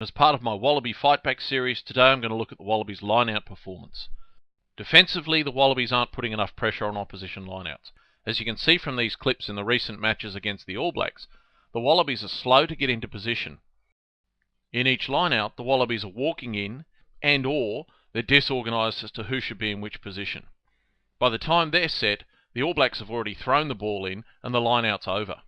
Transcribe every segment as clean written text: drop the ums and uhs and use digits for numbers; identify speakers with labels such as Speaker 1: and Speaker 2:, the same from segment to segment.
Speaker 1: As part of my Wallaby Fightback series, today I'm going to look at the Wallabies' line-out performance. Defensively, the Wallabies aren't putting enough pressure on opposition line-outs. As you can see from these clips in the recent matches against the All Blacks, the Wallabies are slow to get into position. In each line-out, the Wallabies are walking in and/or they're disorganised as to who should be in which position. By the time they're set, the All Blacks have already thrown the ball in and the line-out's over.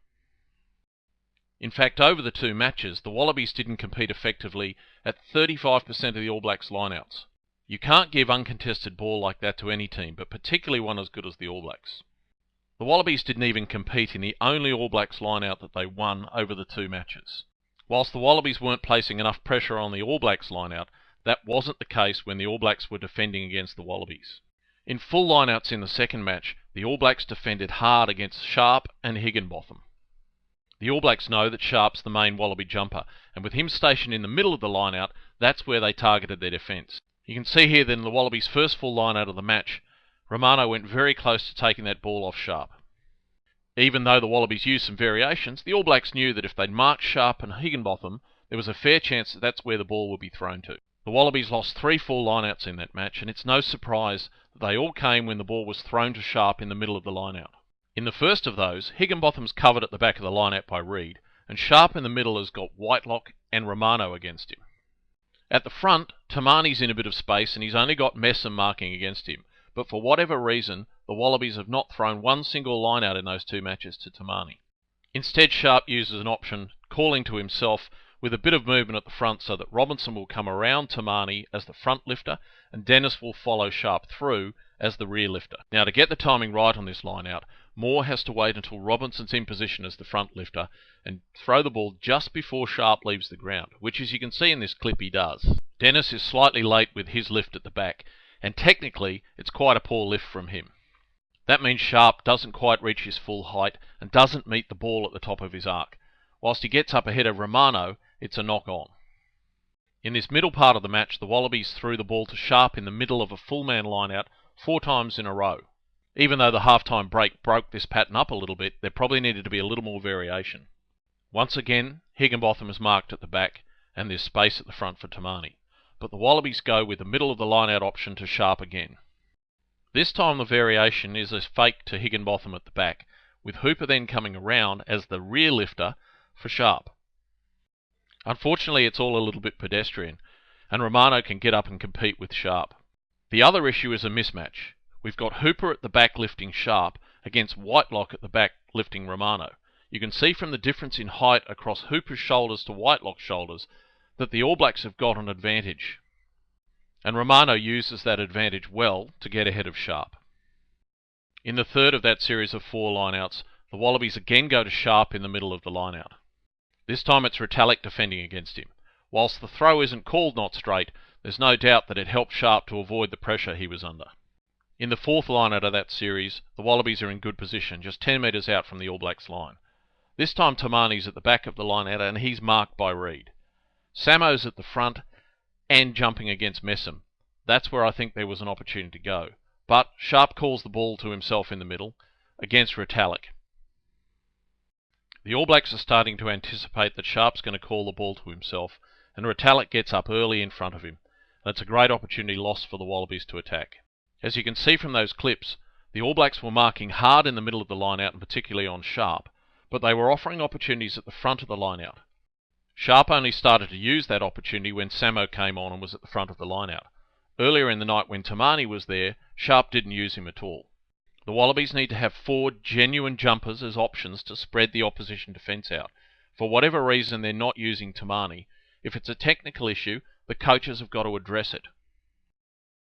Speaker 1: In fact, over the two matches, the Wallabies didn't compete effectively at 35% of the All Blacks lineouts. You can't give uncontested ball like that to any team, but particularly one as good as the All Blacks. The Wallabies didn't even compete in the only All Blacks lineout that they won over the two matches. Whilst the Wallabies weren't placing enough pressure on the All Blacks lineout, that wasn't the case when the All Blacks were defending against the Wallabies. In full lineouts in the second match, the All Blacks defended hard against Sharp and Higginbotham. The All Blacks know that Sharp's the main Wallaby jumper, and with him stationed in the middle of the lineout, that's where they targeted their defence. You can see here that in the Wallabies' first full lineout of the match, Romano went very close to taking that ball off Sharp. Even though the Wallabies used some variations, the All Blacks knew that if they'd marked Sharp and Higginbotham, there was a fair chance that that's where the ball would be thrown to. The Wallabies lost 3 full lineouts in that match, and it's no surprise that they all came when the ball was thrown to Sharp in the middle of the lineout. In the first of those, Higginbotham's covered at the back of the lineout by Reid, and Sharp in the middle has got Whitelock and Romano against him. At the front, Tamani's in a bit of space and he's only got Messam marking against him, but for whatever reason, the Wallabies have not thrown one single lineout in those two matches to Tamani. Instead, Sharp uses an option, calling to himself, with a bit of movement at the front so that Robinson will come around Tamani as the front lifter and Dennis will follow Sharp through as the rear lifter. Now, to get the timing right on this lineout, Moore has to wait until Robinson's in position as the front lifter and throw the ball just before Sharp leaves the ground, which, as you can see in this clip, he does. Dennis is slightly late with his lift at the back, and technically it's quite a poor lift from him. That means Sharp doesn't quite reach his full height and doesn't meet the ball at the top of his arc. Whilst he gets up ahead of Romano, it's a knock-on. In this middle part of the match, the Wallabies threw the ball to Sharp in the middle of a full-man lineout 4 times in a row. Even though the half-time break broke this pattern up a little bit, there probably needed to be a little more variation. Once again, Higginbotham is marked at the back, and there's space at the front for Tamani. But the Wallabies go with the middle of the lineout option to Sharp again. This time the variation is a fake to Higginbotham at the back, with Hooper then coming around as the rear lifter for Sharp. Unfortunately, it's all a little bit pedestrian, and Romano can get up and compete with Sharp. The other issue is a mismatch. We've got Hooper at the back lifting Sharp against Whitelock at the back lifting Romano. You can see from the difference in height across Hooper's shoulders to Whitelock's shoulders that the All Blacks have got an advantage. And Romano uses that advantage well to get ahead of Sharp. In the third of that series of 4 lineouts, the Wallabies again go to Sharp in the middle of the lineout. This time it's Retallick defending against him. Whilst the throw isn't called not straight, there's no doubt that it helped Sharp to avoid the pressure he was under. In the 4th lineout of that series, the Wallabies are in good position, just 10 metres out from the All Blacks line. This time Tamani's at the back of the lineout and he's marked by Reid. Samo's at the front and jumping against Messam. That's where I think there was an opportunity to go. But Sharp calls the ball to himself in the middle against Retallick. The All Blacks are starting to anticipate that Sharp's going to call the ball to himself, and Retallick gets up early in front of him. That's a great opportunity lost for the Wallabies to attack. As you can see from those clips, the All Blacks were marking hard in the middle of the lineout and particularly on Sharp, but they were offering opportunities at the front of the lineout. Sharp only started to use that opportunity when Samo came on and was at the front of the lineout. Earlier in the night when Tamani was there, Sharp didn't use him at all. The Wallabies need to have 4 genuine jumpers as options to spread the opposition defence out. For whatever reason they're not using Tamani. If it's a technical issue, the coaches have got to address it.